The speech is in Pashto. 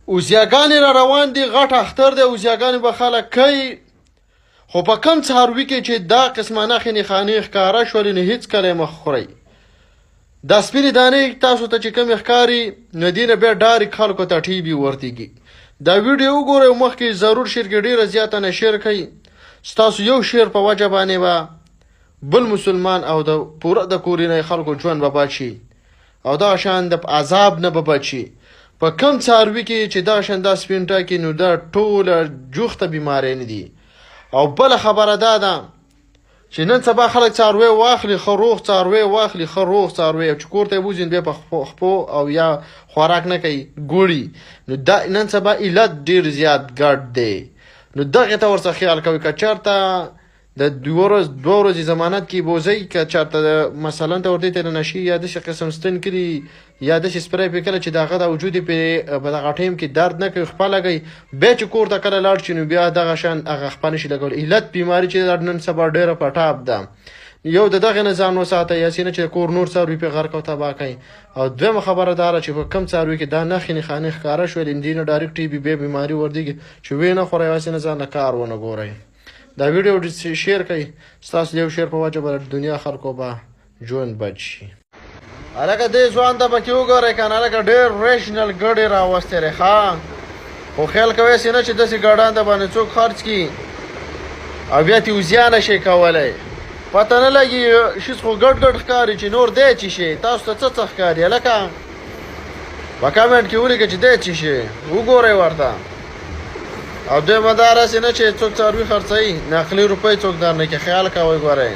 اوزیاګانې را روان دي، غټ اختر دی، اوزیاګانې به خلک کوي. خو په کم څاروي کې چې دا قسمه نښې نښانې ښکاره شولې نو هېڅکله یې مه خورئ. دا سپینې دانې تاسو ته چې کومې ښکاري نو دې نه بیا ډایرکټ خلکو ته ټي بي ورتېږي. دا ویډیو وګورئ او مخکې ضرور شیر کې ډېره زیاته نه شیر کوئ. ستاسو یو شیر په وجه باندې به بل مسلمان او د پوره د کورنۍ خلکو ژوند به بد شي او دغه شان د عذاب نه به بچ شي. په کم څاروي کې چې دغه شان دا سپین ټاکي نو دا ټوله جوخته بیمارۍ نه دي. او بله خبره دا ده چې نن سبا خلک څاروی واخلي ښه روغ څاروی واخلي ښه روغ څاروی او چې کور ته یې بوځي بیا په خپو او یا خوراک نه کوي ګوړي. نو دا نن سبا علت ډېر زیات ګډ دی. نو دغې ته ورڅخه خیال کوئ. که چېرته د 2 ورځې ضمانت کې بوځئ، که چېرته مثلا ته ورته ته نشي یا داسې قسم ستن کړي یا داسې سپری پرې کړه چې د هغه د وجود یې په دغه ټایم کې درد نه کوي، خپه لګوي، بیا چې کور ته کله لاړ شي نو بیا دغه شان هغه خپه نشي لګولی. علت بیماري چې نن سبا ډېره په ټاپ ده. یو د دغې نه ځان وساتئ یاسې نه چې کور نور څاروي پرې غرق او تباه کوي. او دویمه خبره دا ده چې په کم څاروي کې دا نښې نښانې ښکاره شولې دې نه ډایرکټ ټي بي بیا بیماري ورځېږي چې ویې نه خورئ یاسې نه ځان نه کار ونه ګورئ. دا ویډیو شیر کړئ. ستاسو یو شیر په وجه به د دنیا خلکو به ژوند بد شي. هلکه دې ځوان ته پکې وګورئ که نه، هلکه ډېر ریشنل ګډې راوستې دی ښه. خو خیال کوئ چې نه چې داسې ګډان د باندې څوک خرڅ کړي او بیا ترې زیان نه شي کولی. پته نه لګي شیز خو ګډ ګډ ښکاري چې نور دی چې شي. تاسو ته څه ښکاري هلکه؟ په کمنټ کې ولیکئ چې دی چې شي وګورئ ورته. او دویمه دا راسې نه چې څوک څاروي خرڅوي نقلي روپۍ څوک در نه کړي. خیال کوئ ګورئ.